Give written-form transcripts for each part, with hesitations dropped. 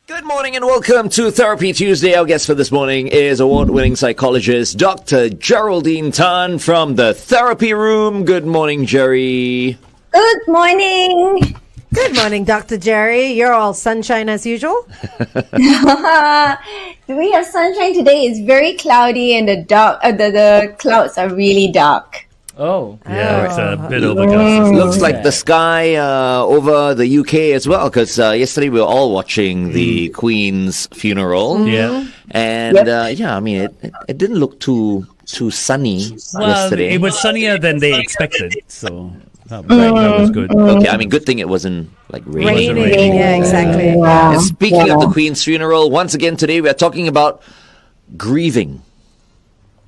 Good morning and welcome to Therapy Tuesday. Our guest for this morning is award-winning psychologist Dr. Geraldine Tan from the Therapy Room. Good morning, Jerry. Good morning. Good morning, Dr. Jerry. You're all sunshine as usual? Do we have sunshine today? It's very cloudy and the clouds are really dark. Oh. Yeah, it's a bit overcast. Looks like the sky over the UK as well, because yesterday we were all watching the Queen's funeral. Yeah. And it didn't look too sunny yesterday. It was sunnier than they expected, so that was good. Okay, I mean, good thing it wasn't like raining. Raining. Yeah, exactly. And speaking of the Queen's funeral, once again today we are talking about grieving.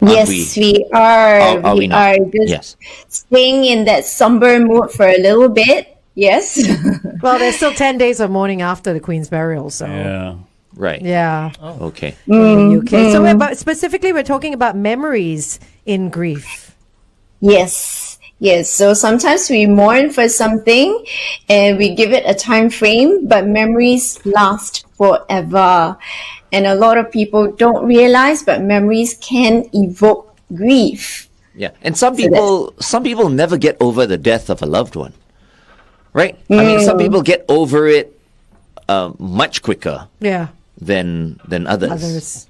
Yes, we are. Are we not? are just staying in that somber mood for a little bit. Yes. Well, there's still 10 days of mourning after the Queen's burial, so. Yeah. Right. Yeah. Okay. In the UK. So specifically, we're talking about memories in grief. Yes. So sometimes we mourn for something and we give it a time frame, but memories last forever. And a lot of people don't realize, but memories can evoke grief. Yeah. And some people never get over the death of a loved one. Right? I mean, some people get over it much quicker than others.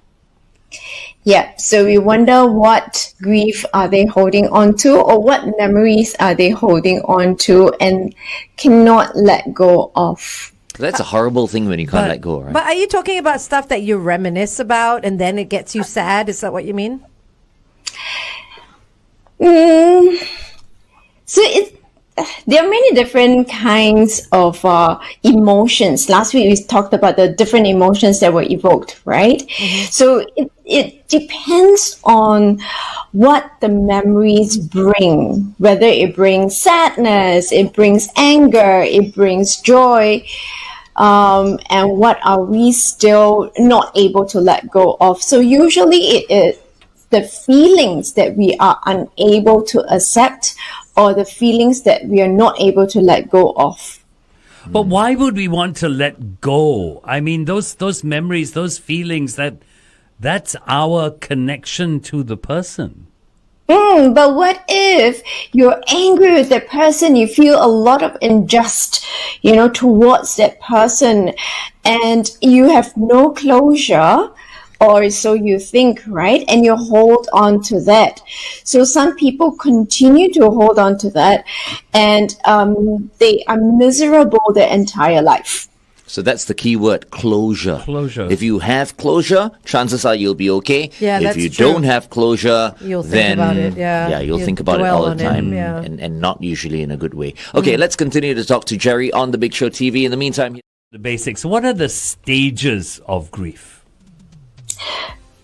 Yeah, so we wonder what grief are they holding on to, or what memories are they holding on to and cannot let go of. That's a horrible thing when you can't let go, right? But are you talking about stuff that you reminisce about and then it gets you sad? Is that what you mean? So there are many different kinds of emotions. Last week we talked about the different emotions that were evoked, right? Mm-hmm. So it depends on what the memories bring, whether it brings sadness, it brings anger, it brings joy, and what are we still not able to let go of. So usually it is the feelings that we are unable to accept, or the feelings that we are not able to let go of. But why would we want to let go? I mean, those memories, those feelings, that's our connection to the person. But what if you're angry with that person, you feel a lot of injustice, towards that person, and you have no closure, or so you think, right? And you hold on to that. So some people continue to hold on to that, and they are miserable their entire life. So that's the key word, closure. Closure. If you have closure, chances are you'll be okay. Yeah, if that's you true. don't have closure, You'll think then about it, yeah. you'll You think about it dwell all the on it, time, yeah. and not usually in a good way. Okay, let's continue to talk to Jerry on the Big Show TV. In the meantime, The basics. What are the stages of grief?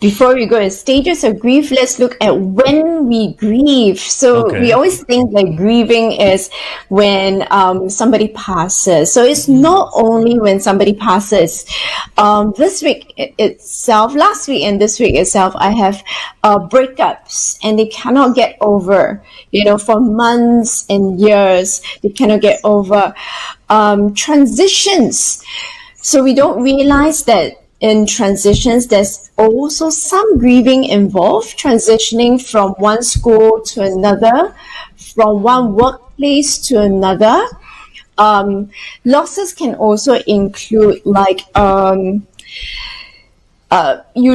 Before we go to stages of grief, let's look at when we grieve. So we always think that grieving is when somebody passes. So it's not only when somebody passes. Last week and this week itself, I have breakups, and they cannot get over, for months and years. They cannot get over transitions. So we don't realize that in transitions, there's also some grieving involved, transitioning from one school to another, from one workplace to another. Losses can also include you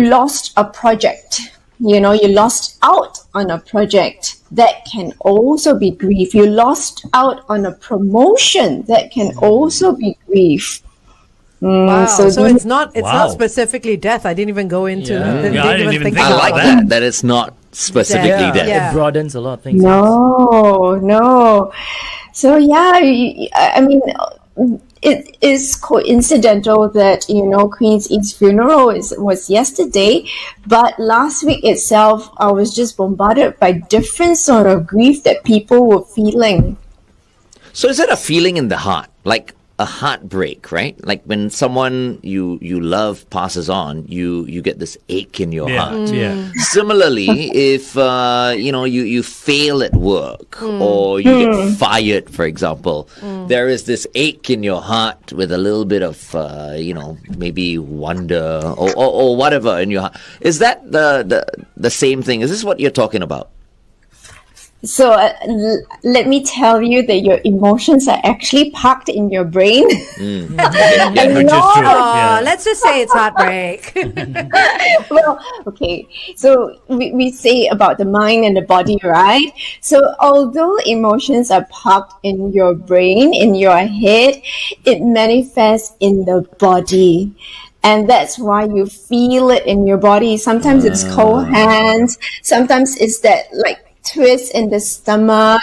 lost a project, you lost out on a project. That can also be grief. You lost out on a promotion. That can also be grief. Wow. So it's not specifically death. I didn't even go into I didn't even think I about like that. that it's not specifically death. Yeah. It broadens a lot of things. No. So I mean, it is coincidental that Queen's Eve's funeral was yesterday, but last week itself I was just bombarded by different sort of grief that people were feeling. So is it a feeling in the heart? Like a heartbreak, right? Like when someone you love passes on, you get this ache in your heart. Yeah. Similarly, if you fail at work or you get fired, for example, there is this ache in your heart with a little bit of maybe wonder or whatever in your heart. Is that the same thing? Is this what you're talking about? So let me tell you that your emotions are actually parked in your brain. Yeah, which is true. Yeah. Let's just say it's heartbreak. Well, okay. So we say about the mind and the body, right? So although emotions are parked in your brain, in your head, it manifests in the body. And that's why you feel it in your body. Sometimes it's cold hands. Sometimes it's that like twist in the stomach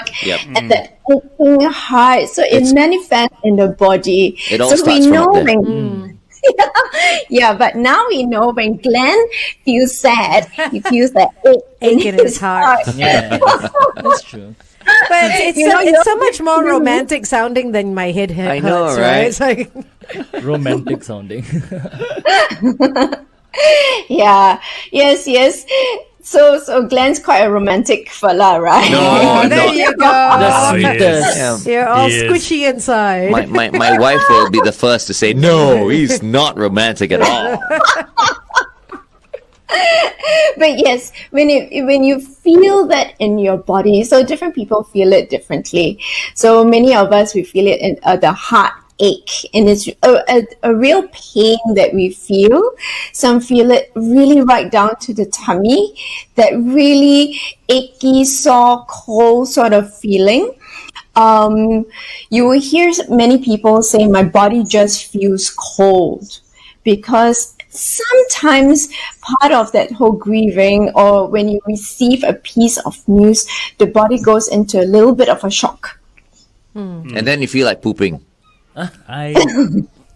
and that aching heart. So it manifests in the body. It all so starts we from know up there. when yeah, but now we know when Glenn feels sad, he feels that Ache in his heart. Yeah, that's true. But it's so much more romantic sounding than my head hurts. I know, right? It's like Romantic sounding. yeah, yes. So Glenn's quite a romantic fella, right? oh, there you go. The sweetest. Yeah. You're all Yes. squishy inside. My wife will be the first to say, no, he's not romantic at all. But yes, when you feel that in your body, so different people feel it differently. So many of us, we feel it in the heart ache, and it's a real pain that we feel. Some feel it really right down to the tummy, that really achy, sore, cold sort of feeling. You will hear many people say, my body just feels cold, because sometimes part of that whole grieving, or when you receive a piece of news, the body goes into a little bit of a shock. And then you feel like pooping. I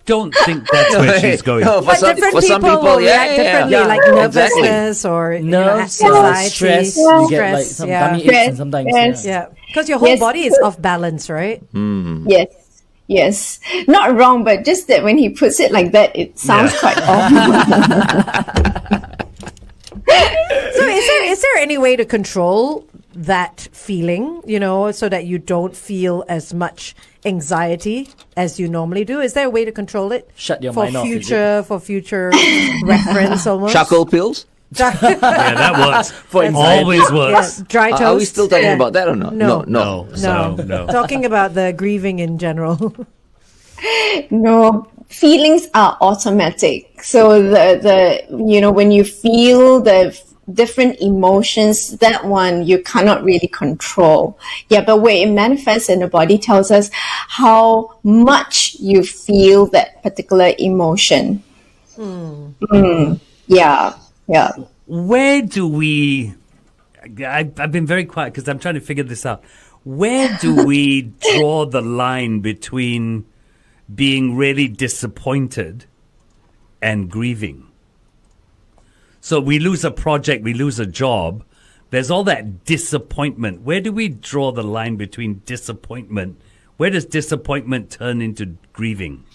don't think that's where she's going. No, But different people will react differently, like nervousness or Nerves, anxiety, stress. You get like stress, some yeah. tummy aches and sometimes. Yes. Yeah, because your whole Yes. body is off balance, right? Yes. Not wrong, but just that when he puts it like that, it sounds quite off. So is there any way to control that feeling, so that you don't feel as much anxiety as you normally do? Is there a way to control it? Shut your mind off, is For future reference almost? Charcoal pills? Yeah, that works. For anxiety. Always works. Yeah, dry toast. Are we still talking Yeah. about that or not? No. No. Talking about the grieving in general. No, feelings are automatic. So the when you feel the different emotions, that one you cannot really control. Yeah, but where it manifests in the body tells us how much you feel that particular emotion. Yeah. Where do we... I've been very quiet because I'm trying to figure this out. Where do we draw the line between being really disappointed and grieving? So we lose a project, we lose a job. There's all that disappointment. Where do we draw the line between disappointment? Where does disappointment turn into grieving?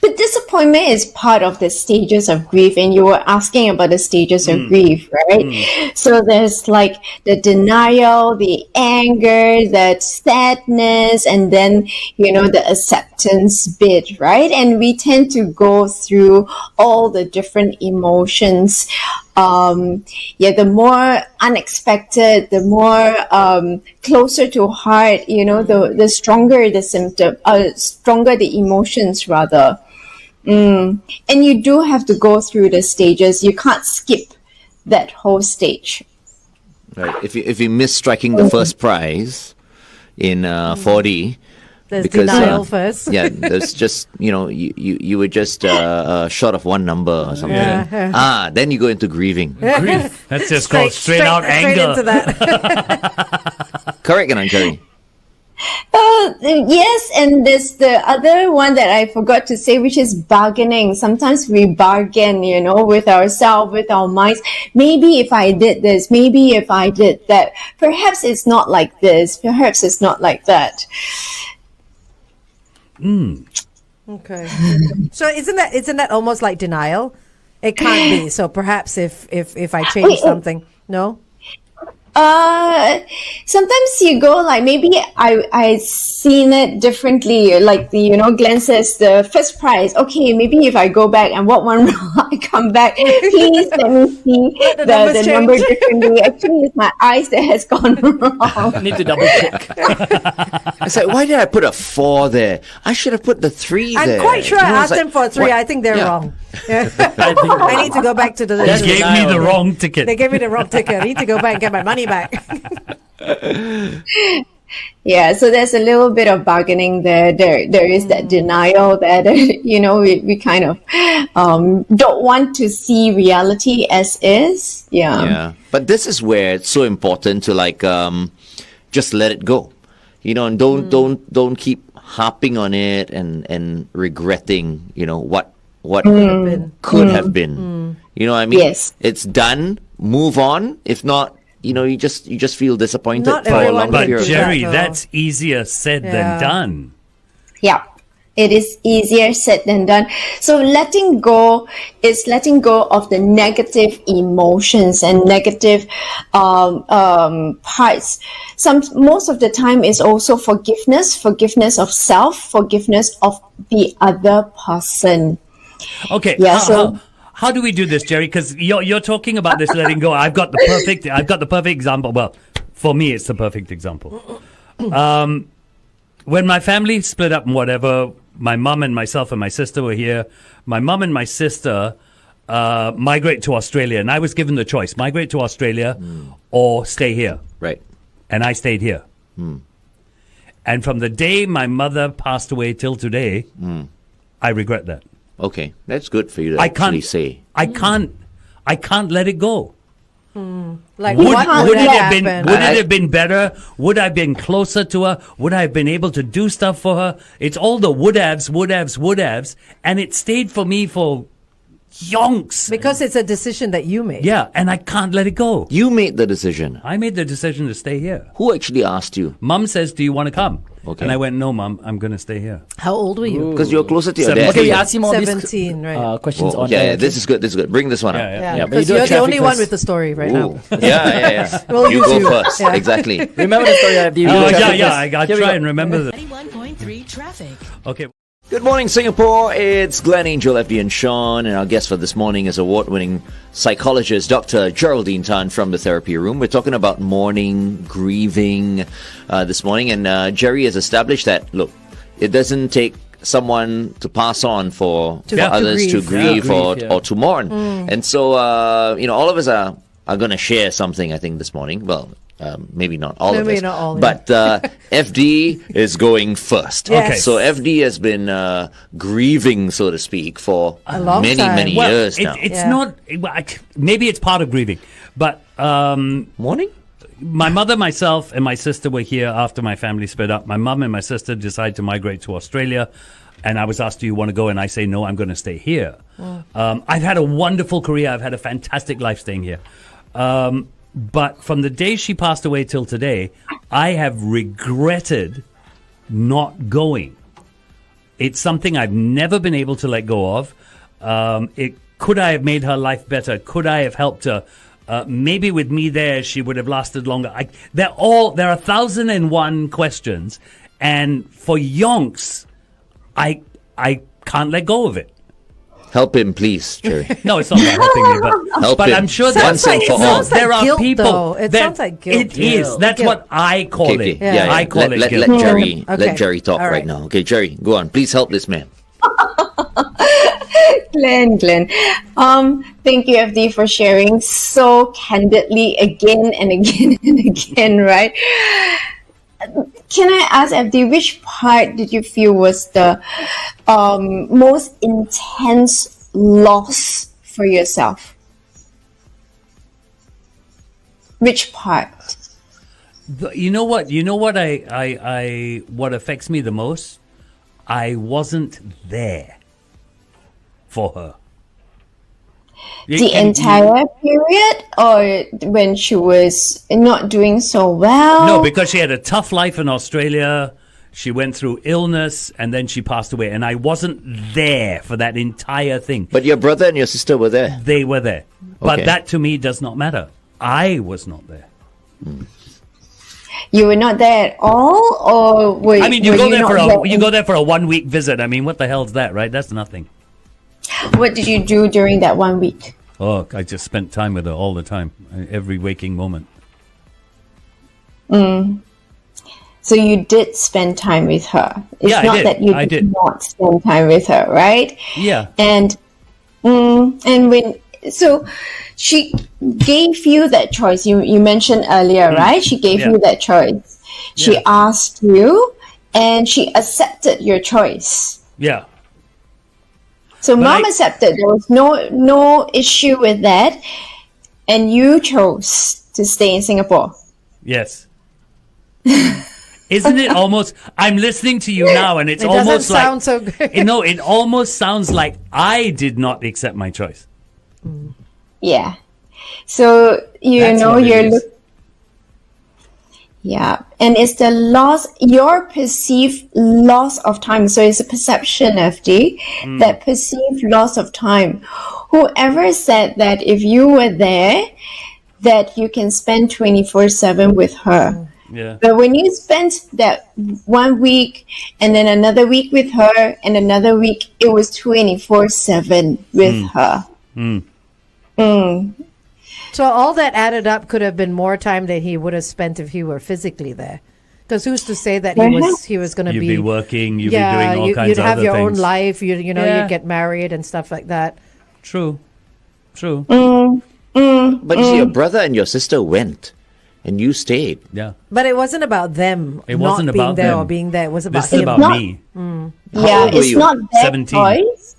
But disappointment is part of the stages of grief, and you were asking about the stages of grief, right? So there's like the denial, the anger, the sadness, and then, the acceptance bit, right? And we tend to go through all the different emotions. The more unexpected, the more closer to heart, the stronger the symptom, stronger the emotions rather. And you do have to go through the stages. You can't skip that whole stage. Right. If you miss striking the first prize in 4D, There's because denial first. yeah, there's just you were just short of one number or something. Yeah. Then you go into grieving. Grief. That's just called straight out anger. Straight into that. Correct, Angelique? Yes, and there's the other one that I forgot to say, which is bargaining. Sometimes we bargain, with ourselves, with our minds. Maybe if I did this, maybe if I did that, perhaps it's not like this, perhaps it's not like that. Okay. So isn't that almost like denial? It can't be. So perhaps if I change something, no. Sometimes you go like, maybe I seen it differently. Like Glenn says the first prize. Okay, maybe if I go back and walk one round, I come back. Please let me see the number differently. Actually, it's my eyes that has gone wrong. I need to double check. It's like, why did I put a 4 there? I should have put the 3 there. I'm quite sure I asked them for a 3. what? I think they're wrong. I I need to go back to the. They gave me the wrong ticket. They gave me the wrong ticket. I need to go back and get my money back. Yeah, so there's a little bit of bargaining there. There is that denial that we kind of don't want to see reality as is. Yeah, but this is where it's so important to just let it go, and don't keep harping on it and regretting, what could have been. You know what I mean? Yes. It's done. Move on. If not, you just feel disappointed Not for a everyone long But period. Jerry, that, though. that's easier said than done. Yeah, it is easier said than done. So letting go is letting go of the negative emotions and negative parts. Most of the time is also forgiveness of self, forgiveness of the other person. Okay. Yeah, How do we do this, Jerry? Because you're talking about this letting go. I've got the perfect example. Well, for me, it's the perfect example. When my family split up and whatever, my mum and myself and my sister were here. My mum and my sister migrate to Australia, and I was given the choice: migrate to Australia or stay here. Right. And I stayed here. And from the day my mother passed away till today, I regret that. Okay, that's good for you to actually say. I can't let it go. Like Would what it happened? have been better? Would I have been closer to her? Would I have been able to do stuff for her? It's all the would haves, and it stayed for me for yonks. Because it's a decision that you made. Yeah, and I can't let it go. You made the decision. I made the decision to stay here. Who actually asked you? Mum says, "Do you want to come?" Okay. And I went, "No, Mum, I'm going to stay here." How old were you? Because you're closer to your dad. Okay, we asked him all these 17, right? questions on yeah, air. this is good. Bring this one up. Yeah, but because you do a you're the only traffic one first. with the story right now. Yeah. Well, you you go too. first. Yeah. Exactly. Remember the story I did. I got to try and remember that. 91.3 traffic. Okay. Good morning, Singapore. It's Glenn, Angel, FD, and Shaun, and our guest for this morning is award-winning psychologist Dr. Geraldine Tan from the therapy room. We're talking about mourning, grieving this morning, and Jerry has established that, look, it doesn't take someone to pass on for others to grieve, or to mourn. And so, all of us are going to share something, I think, this morning. Well, maybe not all of us. Not all, but FD is going first. Yes. Okay. So FD has been grieving, so to speak, for A long many, time. many Well, years now. it's not. Maybe it's part of grieving, but Morning? my mother, myself, and my sister were here after my family split up. My mum and my sister decided to migrate to Australia, and I was asked, "Do you want to go?" And I say, "No, I'm going to stay here." I've had a wonderful career. I've had a fantastic life staying here. But from the day she passed away till today, I have regretted not going. It's something I've never been able to let go of. Could I have made her life better? Could I have helped her? Maybe with me there, she would have lasted longer. There are 1,001 questions, and for yonks, I can't let go of it. Help him, please, Jerry. No, it's not about helping me, Help but him. I'm sure Once and for all. sounds like there are guilt, people. though. It sounds like guilt. It is. Guilt. That's what I call it. Yeah. I call it let guilt. Jerry Okay. let Jerry talk All right right. now. Okay, Jerry, go on. Please help this man. Glenn. Thank you, FD, for sharing so candidly again and again and again, right? Can I ask, FD, which part did you feel was the most intense loss for yourself? Which part? You know what? I what affects me the most? I wasn't there for her. The entire period, or when she was not doing so well? No, because she had a tough life in Australia. She went through illness, and then she passed away. And I wasn't there for that entire thing. But your brother and your sister were there. They were there. But Okay. that to me does not matter. I was not there. You were not there at all, or were I mean, you were go there not for there? you go there for a 1 week visit. I mean, what the hell's that, right? That's nothing. What did you do during that 1 week? Oh, I just spent time with her all the time, every waking moment. So you did spend time with her. It's Yeah, I not did. that you I did did. not spend time with her, right? Yeah. And she gave you that choice. You mentioned earlier, right? She gave Yeah. you that choice. She Yeah. asked you, and she accepted your choice. Yeah. So mom I- accepted. There was no issue with that, and you chose to stay in Singapore. Yes. Isn't it almost? I'm listening to you now, and it's It doesn't almost like sound so good. It almost sounds like I did not accept my choice. Yeah. So That's what it is. Yeah, and it's the loss, your perceived loss of time. So it's a perception, FD, that perceived loss of time. Whoever said that if you were there, that you can spend 24/7 with her. Yeah. But when you spent that 1 week and then another week with her and another week, it was 24/7 with her. So all that added up could have been more time that he would have spent if he were physically there. Because who's to say that he was going to You'd be working. You'd be yeah, doing all kinds you'd of have other your things. own life. You Yeah. you'd get married and stuff like that. True. True. But you see, your brother and your sister went, and you stayed. Yeah. But it wasn't about them. It not wasn't being about there them. or being there. It was about This is him. about Not- me. Yeah, old were it's you? not their 17. choice.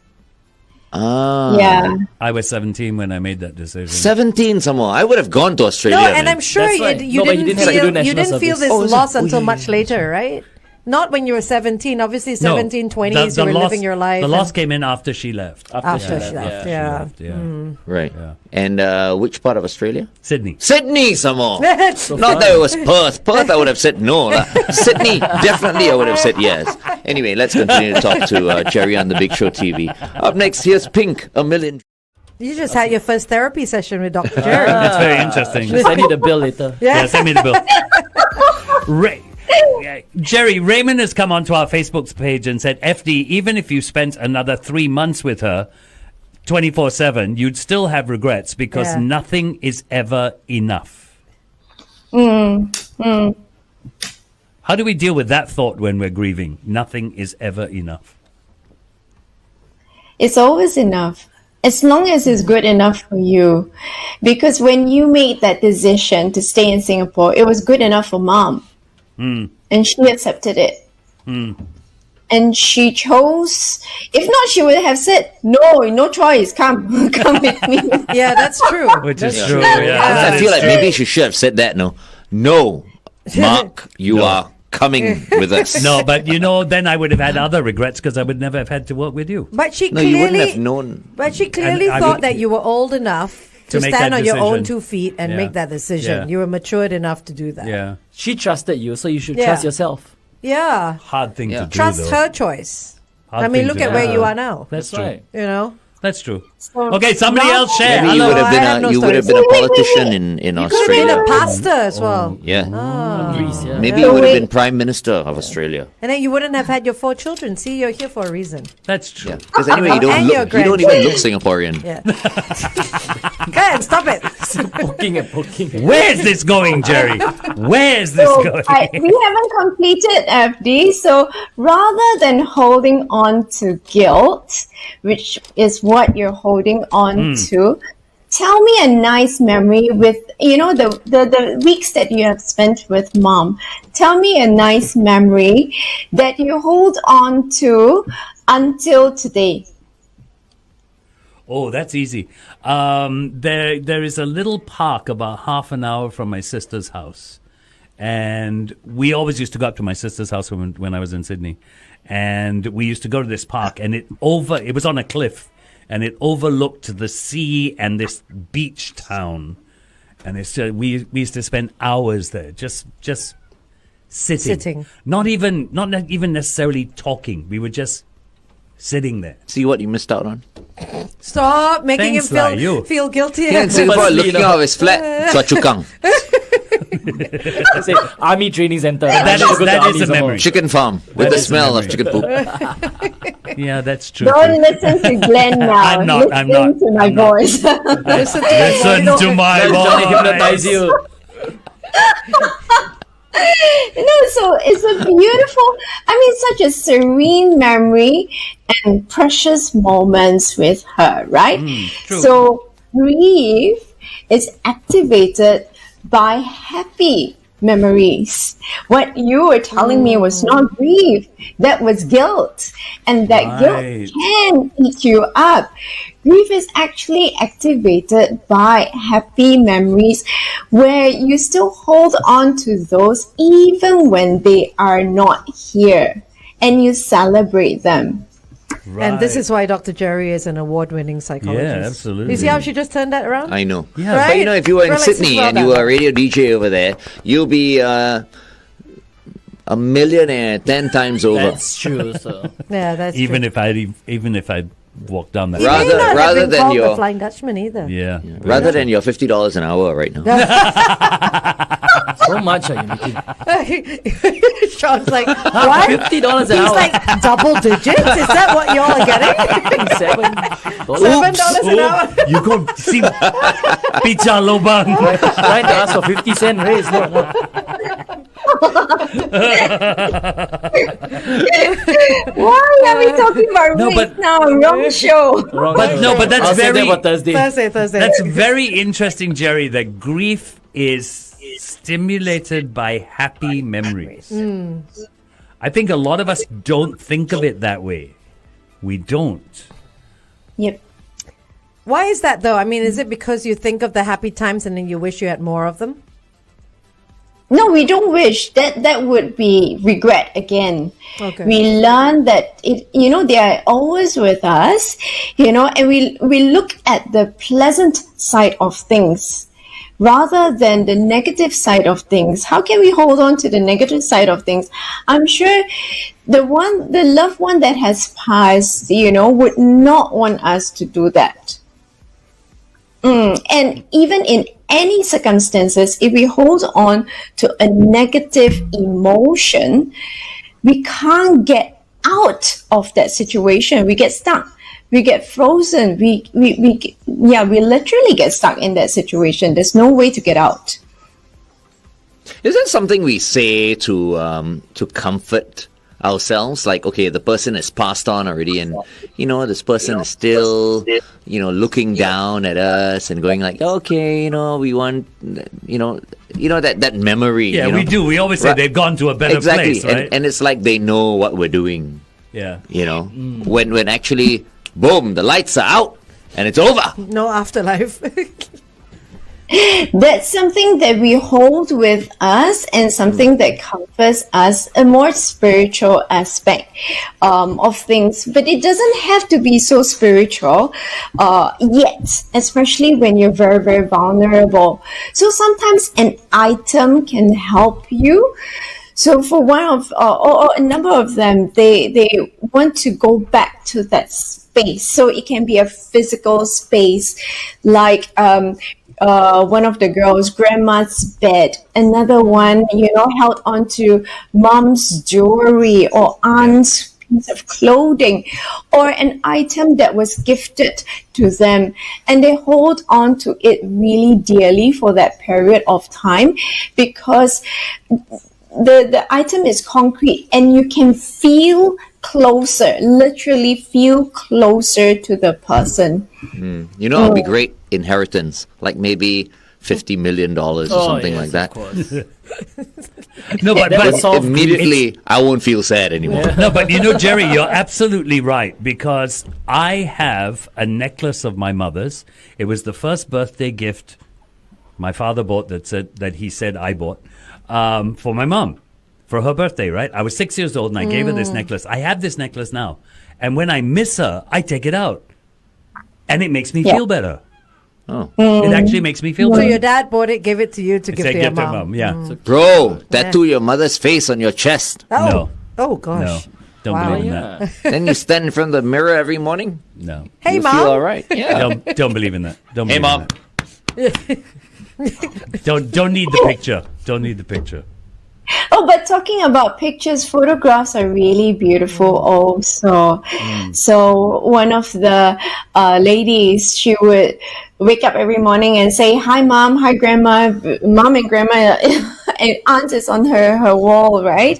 Ah. Yeah. I was 17 when I made that decision. 17 some more. I would have gone to Australia. No, and man. I'm sure That's you, right. you No, but you didn't didn't have to do feel national service. this Oh, is it? loss Oh, until yeah, much later, right? Not when you were 17. Obviously, 17, 20s, you were loss, living your life. The and- loss came in after she left. After she left, yeah. Right. Yeah. And which part of Australia? Sydney. Sydney some more. Not that it was Perth. Perth, I would have said no. Sydney, definitely I would have said yes. Anyway, let's continue to talk to Jerry on the Big Show TV. Up next, here's Pink, A Million. You just had your first therapy session with Dr. Jerry. That's very interesting. Send you the bill later. Yeah, send me the bill. Jerry, Raymond has come onto our Facebook page and said, FD, even if you spent another 3 months with her 24/7, you'd still have regrets because Yeah. nothing is ever enough. How do we deal with that thought when we're grieving? Nothing is ever enough. It's always enough. As long as it's good enough for you. Because when you made that decision to stay in Singapore, it was good enough for mom. And she accepted it. And she chose, if not, she would have said, no choice, come with me. Yeah, that's true. Which is That's true. true. Yeah, I that feel is like true. maybe she should have said that. No, Mark, you are coming with us. No, but then I would have had other regrets because I would never have had to work with you. But she No, you wouldn't clearly, have known. but she clearly And I thought would- that you were old enough to make stand that on your own decision. 2 feet and Yeah. make that decision. Yeah. You were matured enough to do that. Yeah. She trusted you, so you should Yeah. trust yourself. Yeah. Hard thing Yeah. to do, Trust though. her choice. Hard I mean, thing look to at do. where you are now. That's true. right. You know? That's true. So, Okay, somebody Mom- else share. Maybe you Hello. would have I been have no you would have stories. been a politician in Could have been Australia. a pastor as well. Yeah. Greece, yeah. Maybe So you would have wait- been Prime Minister of Australia. And then you wouldn't have had your 4 children. See, you're here for a reason. That's true. Yeah. Because anyway, you And your don't even look Singaporean. Yeah. Go ahead, stop it. Poking and poking. Where's this going, Jerry? Where's this So going? we haven't completed FD, so rather than holding on to guilt, which is what you're holding on to, tell me a nice memory with, the weeks that you have spent with mom. Tell me a nice memory that you hold on to until today. Oh, that's easy. There is a little park about half an hour from my sister's house. And we always used to go up to my sister's house when I was in Sydney. And we used to go to this park, and it was on a cliff, and it overlooked the sea and this beach town. And we used to spend hours there, just sitting. Not even necessarily talking. We were just sitting there. See what you missed out on? Stop making Thanks, him feel guilty. Here in Singapore, looking out of his flat, Chua Chu Kang. I say army training center. That is a memory. Chicken farm with the smell of chicken poop. Yeah, that's true. Don't listen to Glenn now. I'm not. Listen to my voice. Listen To my Johnny hypnotize voice. you. So it's a beautiful, such a serene memory and precious moments with her, right? True. So grief is activated by happy memories. What you were telling me was not grief, that was guilt. And that guilt can eat you up. Grief is actually activated by happy memories where you still hold on to those even when they are not here and you celebrate them. Right. And this is why Dr. Jerry is an award-winning psychologist. Yeah, absolutely. You see how she just turned that around? I know. Yeah. Right? But if you were in Relax, Sydney well and you done. were a radio DJ over there, you'll be a millionaire 10 times over. That's true. So Yeah, that's Even true. if I walk down that He Rather- may not have rather been than called your- the Flying Dutchman either. Yeah. Rather than your $50 an hour right now. so much are you making? Sean's like, what? $50 an He's hour. like, double digits? Is that what y'all are getting? $7. $7 an hour? You go see Pizza Lobang. Trying to ask for 50-cent raise. No. Why are we talking about No, race but- now? Wrong show. Wrong But show. no, but that's I'll say very- that for Thursday. Thursday. That's very interesting, Jerry, that grief is stimulated by happy memories. I think a lot of us don't think of it that way. We don't. Yep. Why is that though? I mean, is it because you think of the happy times and then you wish you had more of them? No, we don't wish. That would be regret again. Okay. We learn that they are always with us, and we look at the pleasant side of things rather than the negative side of things. How can we hold on to the negative side of things? I'm sure the loved one that has passed, would not want us to do that. And even in any circumstances, if we hold on to a negative emotion, we can't get out of that situation. We get stuck. We get frozen. We literally get stuck in that situation. There's no way to get out. Is it something we say to comfort ourselves? Like, okay, the person has passed on already, and this person is still looking down at us and going like, okay, we want that memory. Yeah, we do. We always say they've gone to a better place, right? and it's like they know what we're doing. Yeah. When actually, boom, the lights are out and it's over. No afterlife. That's something that we hold with us and something that comforts us, a more spiritual aspect of things. But it doesn't have to be so spiritual yet, especially when you're very, very vulnerable. So sometimes an item can help you. So for one of, or a number of them, they want to go back to that space. So it can be a physical space, like one of the girls' grandma's bed. Another one, held onto mom's jewelry or aunt's piece of clothing, or an item that was gifted to them, and they hold on to it really dearly for that period of time because the item is concrete and you can feel closer, literally feel closer to the person. It'll be great inheritance, like maybe $50 million or something like that. No, but immediately I won't feel sad anymore. Yeah. No, but Jerry, you're absolutely right, because I have a necklace of my mother's. It was the first birthday gift my father bought that he said I bought for my mom for her birthday, right? I was 6 years old and I gave her this necklace. I have this necklace now. And when I miss her, I take it out. And it makes me feel better. Oh. It actually makes me feel So better. your dad bought it, gave it to you to give Say, to your "Get to mom. yeah. Bro, tattoo your mother's face on your chest. Oh. No. Oh No, gosh. don't Wow. believe in Yeah. that. Then you stand in front of the mirror every morning. No. Hey, You mom. feel all right. Yeah. Don't believe in that. Don't Hey, believe in Mom. that. Don't need the picture. Don't need the picture. Oh, but talking about pictures, photographs are really beautiful also. So one of the ladies, she would wake up every morning and say, "Hi, mom. Hi, grandma." Mom and grandma and aunt is on her wall, right?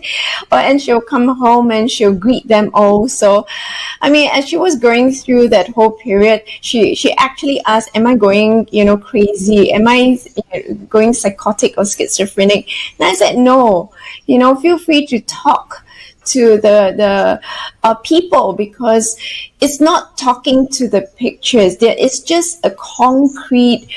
And she'll come home and she'll greet them all. So, I mean, as she was going through that whole period, she actually asked, "Am I going, crazy? Am I going psychotic or schizophrenic?" And I said, "No. Feel free to talk to the people, because it's not talking to the pictures. It's just a concrete,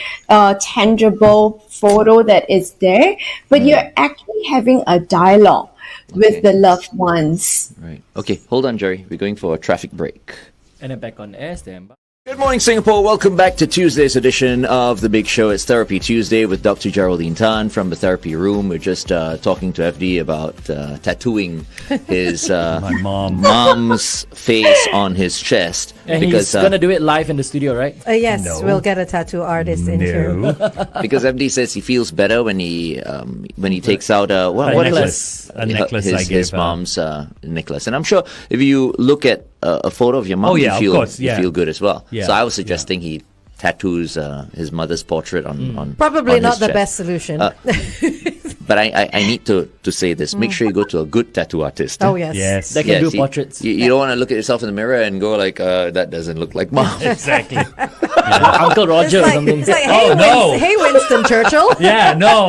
tangible photo that is there, but you're actually having a dialogue with the loved ones." Right. Okay, hold on, Jerry. We're going for a traffic break. And then back on air, stand by. Good morning, Singapore. Welcome back to Tuesday's edition of The Big Show. It's Therapy Tuesday with Dr. Geraldine Tan from the therapy room. We're just talking to FD about tattooing his My mom. mom's face on his chest. And because he's gonna do it live in the studio, right? Yes, No. we'll get a tattoo artist in here. No. because FD says he feels better when he takes out A what necklace. A necklace I gave his her. mom's necklace. And I'm sure if you look at a photo of your mom, Oh, yeah, of you course, you yeah. feel good as well. Yeah, So I was suggesting he tattoos his mother's portrait on Probably on not his the chest. best solution. But I need to say this. Make sure you go to a good tattoo artist. Oh yes. Yes. That can do you- portraits. You don't want to look at yourself in the mirror and go like, that doesn't look like mom. Exactly. Uncle Roger or something. It's like, hey, Oh, no. hey, Winston Churchill. Yeah. No.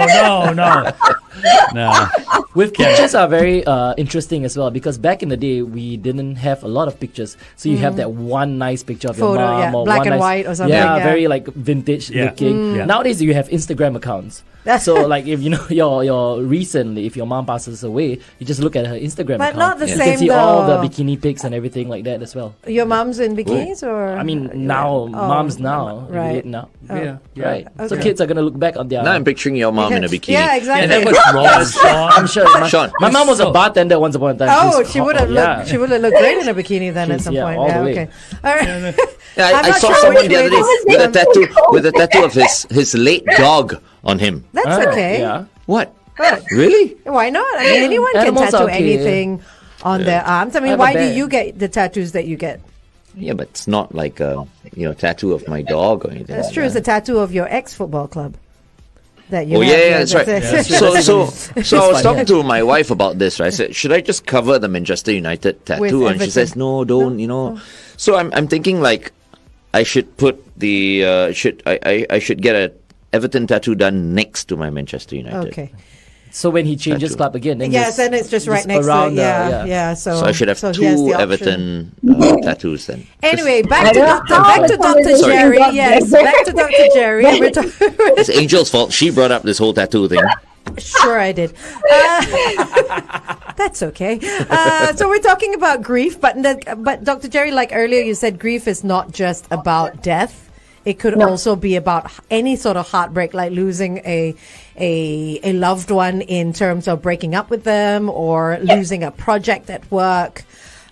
With pictures are very interesting as well, because back in the day we didn't have a lot of pictures, so you have that one nice picture of Photo, your mom yeah, or black one and nice, white or something, yeah, yeah. very like vintage Yeah. looking. Yeah. Nowadays you have Instagram accounts, so like if your recently, if your mom passes away, you just look at her Instagram But account. not the You same can see all though. the bikini pics and everything like that as well. Your mom's in bikinis, or I mean, now moms now, right. now, Yeah. right. So Okay. kids are gonna look back on their. Now I'm picturing your mom in a bikini. Yeah, Yeah, exactly. that was wrong, Sean. I'm sure Sean, my mom was a so- bartender once upon a time. Oh, She's she would have yeah. looked. She would have looked great in a bikini then at She's- some yeah, point. all Yeah, the way. okay. All right. Yeah, I'm I not saw sure someone which the other way day this- with a tattoo of his late dog on him. That's Ah, okay. Yeah. What? What? Really? Why not? I mean, anyone can Animals tattoo are okay, anything on their arms. I mean, have a why do bear. you get the tattoos that you get? Yeah, but it's not like a tattoo of my dog or anything. That's like true. It's that. a tattoo of your ex-football club. That you Oh have. yeah, that's right. it. So I was talking to my wife about this. Right? I said, should I just cover the Manchester United tattoo? With And she Everton. says, no, don't. So I'm thinking like I should put the I should get a Everton tattoo done next to my Manchester United. Okay. So when he changes Tattoo. club again, then Yes, and it's just right next to around it. the- Yeah. So So I should have so he has two the option. Everton tattoos then. Anyway, back to don't know Dr. the conversation Jerry. got Yes, there. back to Dr. Jerry. We're It's Angel's fault. She brought up this whole tattoo thing. Sure, I did. That's okay. So we're talking about grief, but Dr. Jerry, like earlier, you said grief is not just about death. It could also be about any sort of heartbreak, like losing a loved one in terms of breaking up with them, or losing a project at work.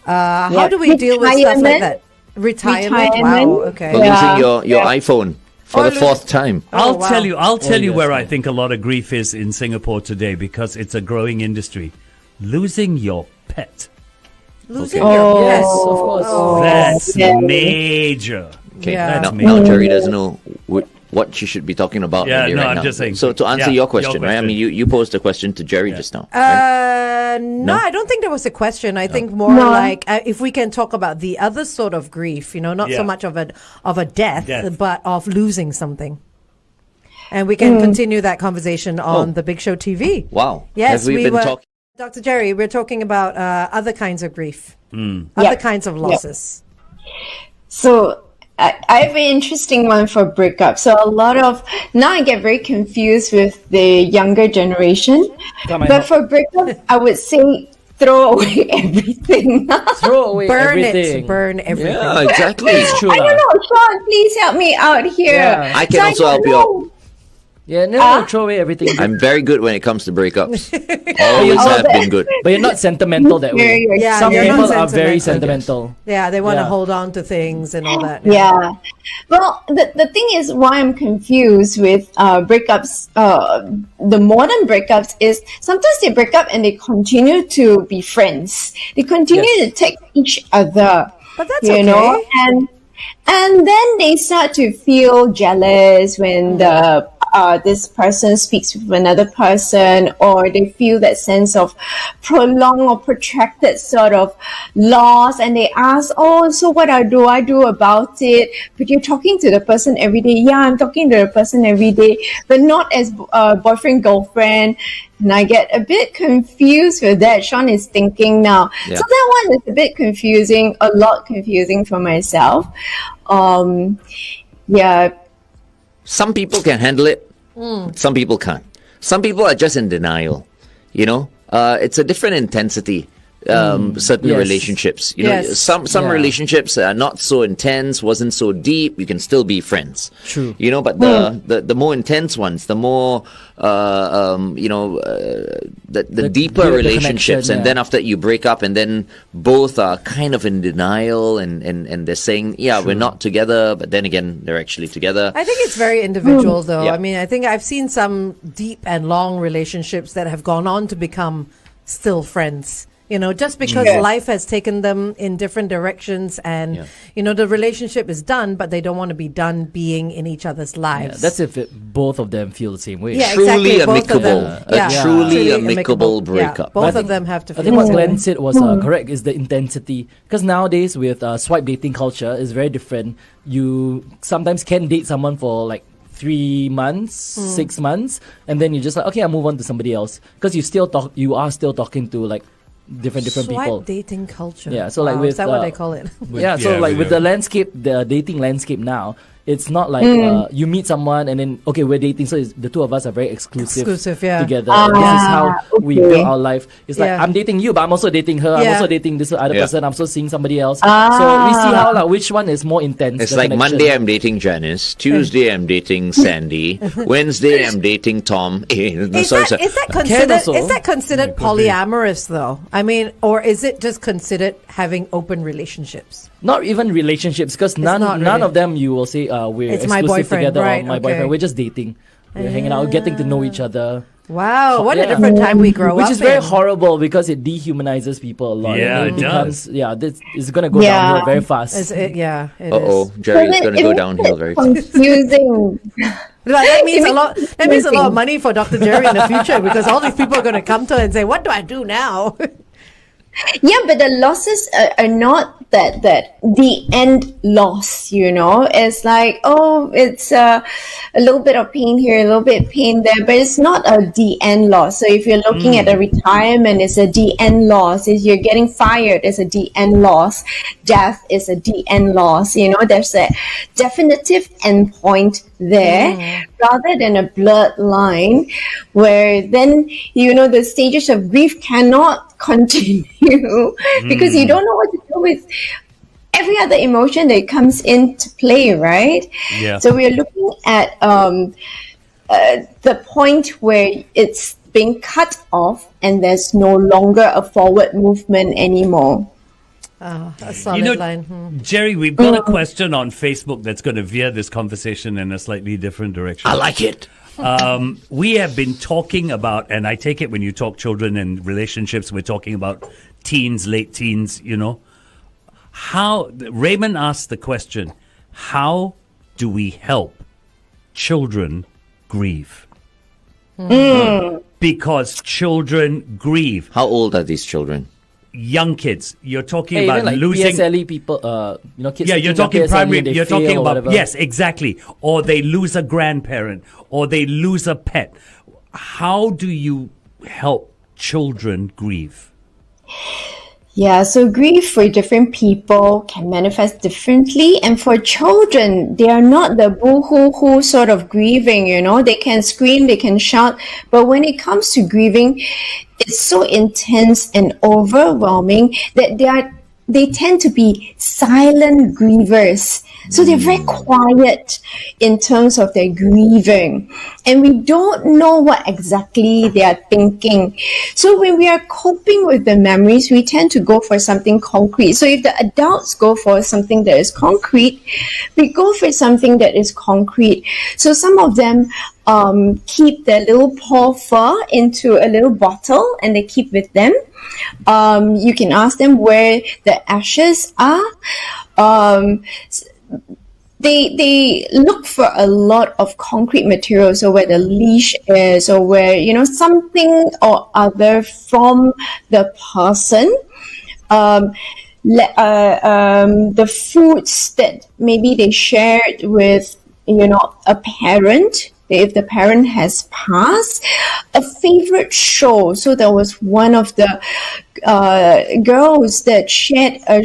How do we deal with stuff like that? Retirement. Wow. Okay. Or Yeah. losing your iPhone for Or the fourth time. Oh, I'll wow. tell you. I'll tell you yes, where yeah. I think a lot of grief is in Singapore today, because it's a growing industry. Losing your pet. Losing Okay. your Yes, yes. of course. That's yeah. major. Okay. Yeah. Now Jerry doesn't know what she should be talking about. Yeah, really no, right I'm now. just saying. So to answer Yeah, your your question, right? I mean, you posed a question to Jerry just now. Right? No, I don't think there was a question. I think more No. like if we can talk about the other sort of grief, not Yeah. so much of a death, Death. but of losing something. And we can continue that conversation on the Big Show TV. Wow. Yes, Have we been were. talking? Dr. Jerry, we're talking about other kinds of grief, other Yeah. kinds of losses. So I have an interesting one for breakup. So a lot of now I get very confused with the younger generation. Come on, But for breakup, I would say throw away everything. Throw away Burn everything. it. Burn everything. Yeah, exactly. It's true. I don't know, Shaun, please help me out here. Yeah. I can also help you out. Yeah, no, throw away everything. I'm very good when it comes to breakups. Always have been good. But you're not sentimental that way. Yeah, Some you're not people are very sentimental. sentimental. Yeah, they want to Yeah. hold on to things and all that. Yeah. Well, the thing is, why I'm confused with breakups, the modern breakups, is sometimes they break up and they continue to be friends. They continue to take each other. But that's you okay. know, and then they start to feel jealous when the this person speaks with another person, or they feel that sense of prolonged or protracted sort of loss, and they ask, oh, so what do I do about it? But you're talking to the person every day. Yeah, I'm talking to the person every day, but not as boyfriend, girlfriend. And I get a bit confused with that. Shaun is thinking now. Yeah. So that one is a bit confusing, a lot confusing for myself. Yeah. Some people can handle it. Some people can't. Some people are just in denial. You know, it's a different intensity. Certain Yes. relationships, you know, Yes. some Yeah. relationships are not so intense, wasn't so deep. You can still be friends. True. You know, but the more intense ones, the more the deeper the relationships, connection, and then after you break up, and then both are kind of in denial, and they're saying, yeah, we're not together, but then again, they're actually together. I think it's very individual, though. Yeah. I mean, I think I've seen some deep and long relationships that have gone on to become still friends. You know, just because life has taken them in different directions, and you know, the relationship is done, but they don't want to be done being in each other's Yeah, lives. that's if both of them feel the same way. Yeah, Truly exactly. Both of amicable. them. A truly amicable breakup. Yeah, both I of them have to. I think what feel Glenn said was correct, is the intensity. Because nowadays with swipe dating culture is very different. You sometimes can date someone for like 3 months, 6 months, and then you're just like, okay, I'll move on to somebody else. Because you are still talking to like different Swipe people. dating culture. Yeah, so like Wow, with is that what they call it? Yeah, so Yeah, like we with do. the landscape, the dating landscape now, it's not like you meet someone and then, okay, we're dating, so the two of us are very exclusive Yeah. together. And this is how we build our life. It's like, Yeah. I'm dating you, but I'm also dating her. I'm Yeah. also dating this other Yeah. person. I'm also seeing somebody else. So we see how which one is more intense. It's the like connection. Monday I'm dating Janice, Tuesday I'm dating Sandy, Wednesday I'm dating Tom. Is that considered polyamorous though? I mean, or is it just considered having open relationships? Not even relationships, because none not none really. of them you will say we're It's my exclusive boyfriend, together, right, or my okay. boyfriend. We're just dating. We're hanging out, getting to know each other. Wow, what Yeah. a different time we grow Which up is very in. horrible because it dehumanizes people a lot. Yeah, And it becomes, this is going to go Yeah. downhill very fast. It is. Uh-oh, Jerry's So going to it go makes downhill it very fast. confusing. Like, that means a lot. That means a lot of money for Dr. Jerry in the future, because all these people are going to come to her and say, "What do I do now?" Yeah, but the losses are not that the end loss, you know. It's like, oh, it's a little bit of pain here, a little bit of pain there, but it's not a the end loss. So if you're looking at a retirement, it's a the end loss. If you're getting fired, it's a the end loss. Death is a the end loss. You know, there's a definitive end point there, rather than a blurred line where then, you know, the stages of grief cannot continue because you don't know what to do with every other emotion that comes into play, right? Yeah. So we're looking at the point where it's being cut off and there's no longer a forward movement anymore. Oh, a solid line. Jerry, we've got a question on Facebook that's going to veer this conversation in a slightly different direction. I like it. We have been talking about, and I take it when you talk children and relationships, we're talking about teens, late teens, you know. Raymond asked the question, how do we help children grieve? Because children grieve. How old are these children? Young kids. You're talking Hey, about even like losing... PSLE people, kids. Yeah, you're taking talking PSLE primary. and they You're fail talking or about whatever. yes, exactly. Or they lose a grandparent, or they lose a pet. How do you help children grieve? Yeah, so grief for different people can manifest differently. And for children, they are not the boo-hoo-hoo sort of grieving, They can scream, they can shout. But when it comes to grieving, it's so intense and overwhelming that they tend to be silent grievers. So they're very quiet in terms of their grieving. And we don't know what exactly they are thinking. So when we are coping with the memories, we tend to go for something concrete. So if the adults go for something that is concrete, we go for something that is concrete. So some of them keep their little paw fur into a little bottle and they keep with them. You can ask them where the ashes are. They look for a lot of concrete material, so where the leash is, or where something or other from the person. The foods that maybe they shared with a parent. If the parent has passed, a favorite show. So there was one of the girls that shared a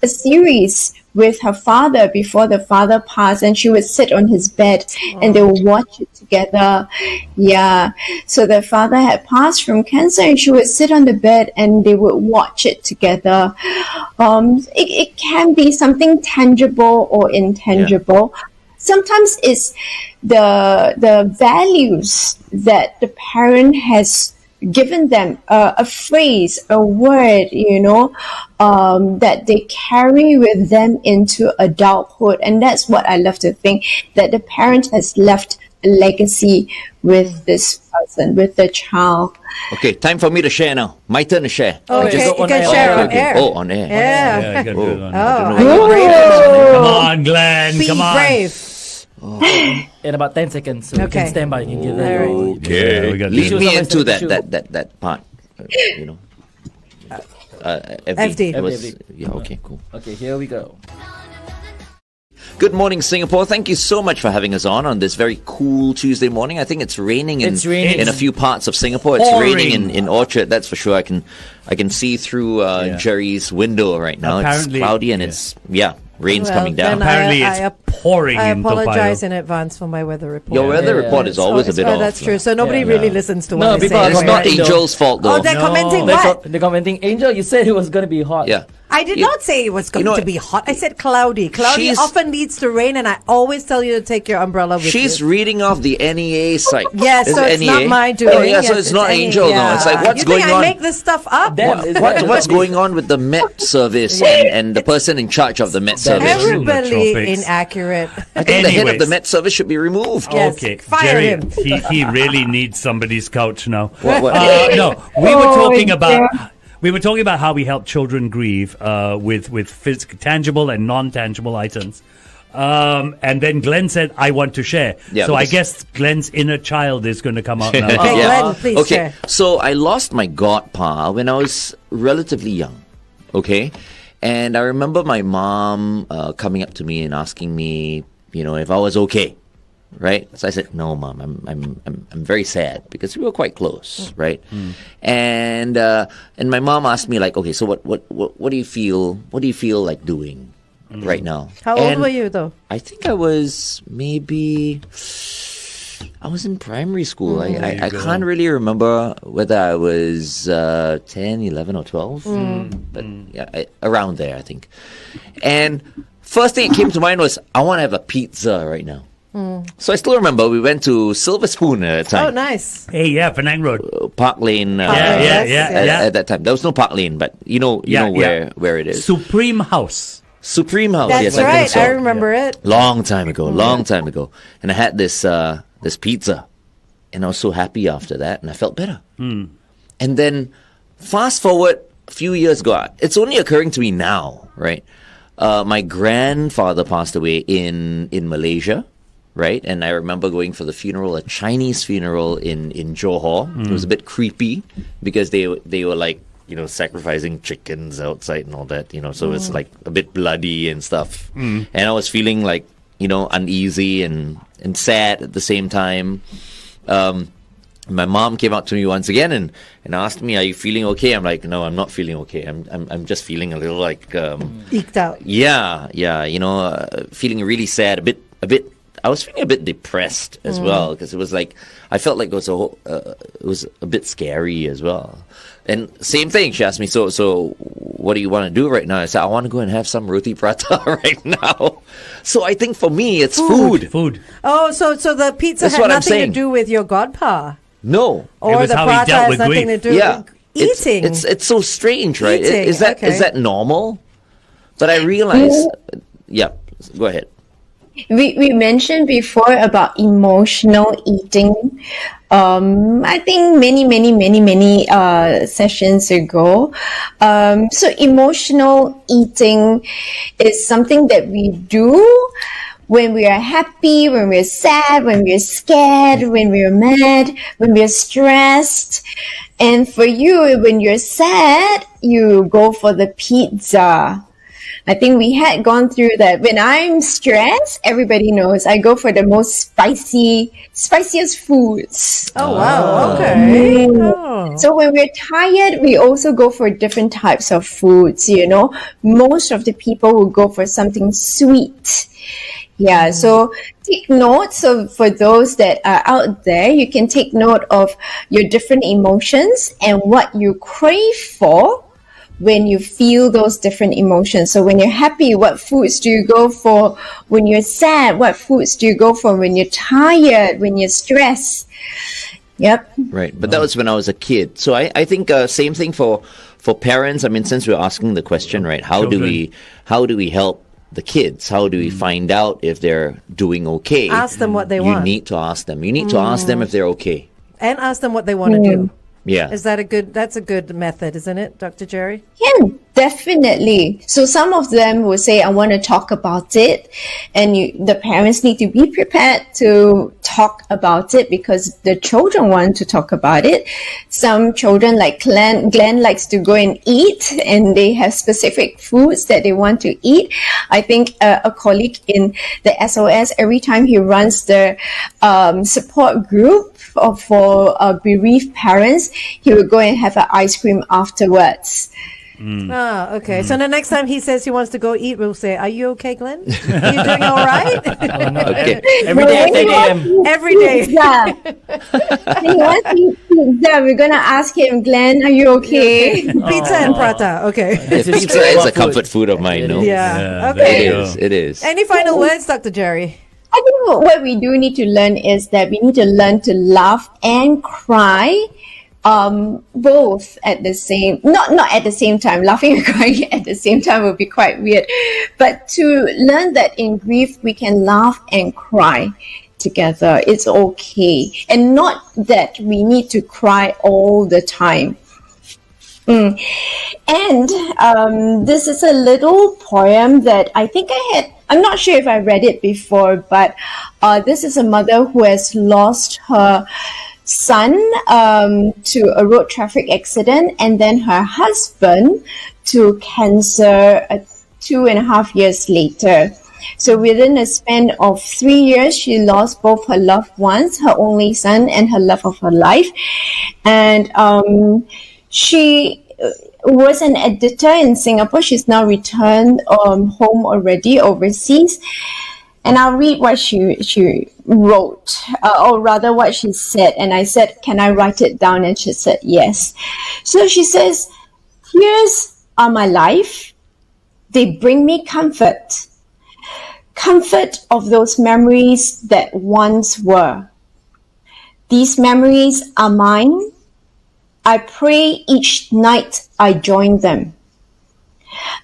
series with her father before the father passed, and she would sit on his bed and they would watch it together. Yeah. So the father had passed from cancer and she would sit on the bed and they would watch it together. It can be something tangible or intangible. Yeah. Sometimes it's the values that the parent has given them, a phrase, a word, that they carry with them into adulthood. And that's what I love to think, that the parent has left a legacy with this person, with the child. Okay, time for me to share now. My turn to share. Oh, okay, you can share on air. Oh, on air. Yeah. Good one. Come on, Glenn. Be Come on. brave. In about 10 seconds, so you can stand by. You can give that. Okay, we got lead this. me into that part. FD. It was, yeah, okay, cool. Okay, here we go. Good morning, Singapore. Thank you so much for having us on this very cool Tuesday morning. I think it's raining in a few parts of Singapore. It's raining in Orchard, that's for sure. I can see through Jerry's window right now. Apparently, it's cloudy and it's rain's coming down. Apparently it's pouring in Toa Payoh. I apologize in advance for my weather report. Your weather report is always a bit off. That's true. So nobody really listens to what I say. It's not Angel's fault though. Oh, they're commenting what? They're commenting, Angel, you said it was going to be hot. Yeah. I did not say it was going to be hot. I said cloudy. Cloudy often leads to rain, and I always tell you to take your umbrella with you. She's reading off the NEA site. Yes, so it's not mine doing. Oh, yeah, so it's not Angel. No, it's like what's going on? I make this stuff up? What's going on with the Met service and the person in charge of the Met service? Everybody inaccurate. I think the head of the Met service should be removed. Yes, okay, fire him. He really needs somebody's couch now. What? No, we were talking about how we help children grieve with physical, tangible and non-tangible items. And then Glenn said, I want to share. Yeah, so I guess Glenn's inner child is going to come out now. Okay, Glenn, please share. So I lost my godpa when I was relatively young. Okay? And I remember my mom coming up to me and asking me, if I was okay. Right, so I said, "No, Mom, I'm very sad," because we were quite close, right? And my mom asked me like, "Okay, so what do you feel? What do you feel like doing right now?" How old were you though? I think I was in primary school. I can't really remember whether I was 10, 11, or 12, but around there, I think. And first thing that came to mind was, I want to have a pizza right now. So I still remember we went to Silver Spoon at the time. Oh, nice. Hey, Penang Road. Park Lane. At that time. There was no Park Lane, but you know where it is. Supreme House. That's yes, right. I think so. I remember it. Long time ago. And I had this pizza. And I was so happy after that. And I felt better. And then fast forward a few years ago. It's only occurring to me now, right? My grandfather passed away in Malaysia. Right, and I remember going for the funeral, a Chinese funeral in Johor. It was a bit creepy because they were like, sacrificing chickens outside and all that, so it's like a bit bloody and stuff. And I was feeling like, uneasy and sad at the same time. my mom came up to me once again and asked me, "Are you feeling okay?" I'm like, "No, I'm not feeling okay. I'm just feeling a little like eked out." Yeah, feeling really sad, a bit. I was feeling a bit depressed as well because it was like I felt like it was it was a bit scary as well. And same thing, she asked me, so what do you want to do right now? I said, I want to go and have some roti prata right now. So I think for me, it's food. Food. Oh, so the pizza That's had what I'm nothing to saying. do with your godpa? No. Or was the how he prata dealt has with nothing grief. to do with eating? It's so strange, right? Eating, Is that okay. normal? But I realized, yeah, go ahead. We mentioned before about emotional eating. I think many sessions ago. So emotional eating is something that we do when we are happy, when we're sad, when we're scared, when we're mad, when we're stressed. And for you, when you're sad, you go for the pizza. I think we had gone through that. When I'm stressed, everybody knows I go for the most spiciest foods. Oh, wow. Okay. Oh. So when we're tired, we also go for different types of foods, Most of the people will go for something sweet. Yeah, so take note. So for those that are out there, you can take note of your different emotions and what you crave for when you feel those different emotions. So when you're happy, what foods do you go for? When you're sad, what foods do you go for? When you're tired, when you're stressed? Yep. Right. But that was when I was a kid. So I think same thing for parents. I mean, since we're asking the question, right, how do we help the kids? How do we find out if they're doing okay? Ask them what they want. You need to ask them. You need to ask them if they're okay. And ask them what they want to do. Yeah. That's a good method, isn't it, Dr. Jerry? Yeah, definitely. So some of them will say, I want to talk about it. And the parents need to be prepared to talk about it because the children want to talk about it. Some children like Glenn likes to go and eat and they have specific foods that they want to eat. I think a colleague in the SOS, every time he runs the support group for bereaved parents, he will go and have an ice cream afterwards. Okay. So the next time he says he wants to go eat, we'll say, "Are you okay, Glenn? Are you doing all right?" Okay. Every day at 10 a.m. Every day. He wants to eat pizza. We're going to ask him, Glenn, are you okay? Pizza and prata. Okay. Pizza is a comfort food of mine, no? Yeah. Okay. It is. Any final words, Dr. Jerry? I think what we do need to learn is that we need to learn to laugh and cry both at the same, not at the same time. Laughing and crying at the same time would be quite weird. But to learn that in grief, we can laugh and cry together. It's okay. And not that we need to cry all the time. And this is a little poem that I think I'm not sure if I read it before, but this is a mother who has lost her son to a road traffic accident and then her husband to cancer 2.5 years later. So within a span of 3 years, she lost both her loved ones, her only son and her love of her life. And she was an editor in Singapore. She's now returned home already overseas. And I'll read what she wrote, or rather what she said. And I said, can I write it down? And she said, yes. So she says, tears are my life. They bring me comfort. Comfort of those memories that once were. These memories are mine. I pray each night I join them.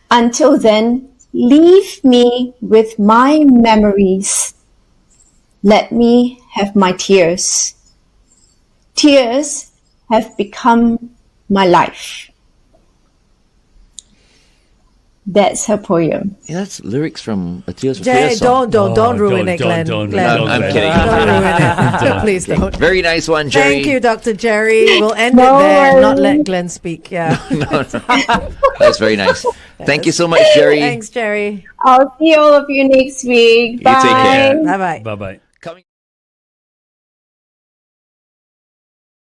Until then, leave me with my memories. Let me have my tears. Tears have become my life. That's her poem. Yeah, that's lyrics from a Tears for Jay, Fears song. don't ruin it, Glenn. Don't, I'm kidding. Don't ruin it. Please don't. Very nice one, Jerry. Thank you, Dr. Jerry. We'll end it there, not let Glenn speak. Yeah. No. That's very nice. Thank you so much, Jerry. Thanks, Jerry. I'll see all of you next week. You Bye. take care. Bye-bye. Bye-bye. Coming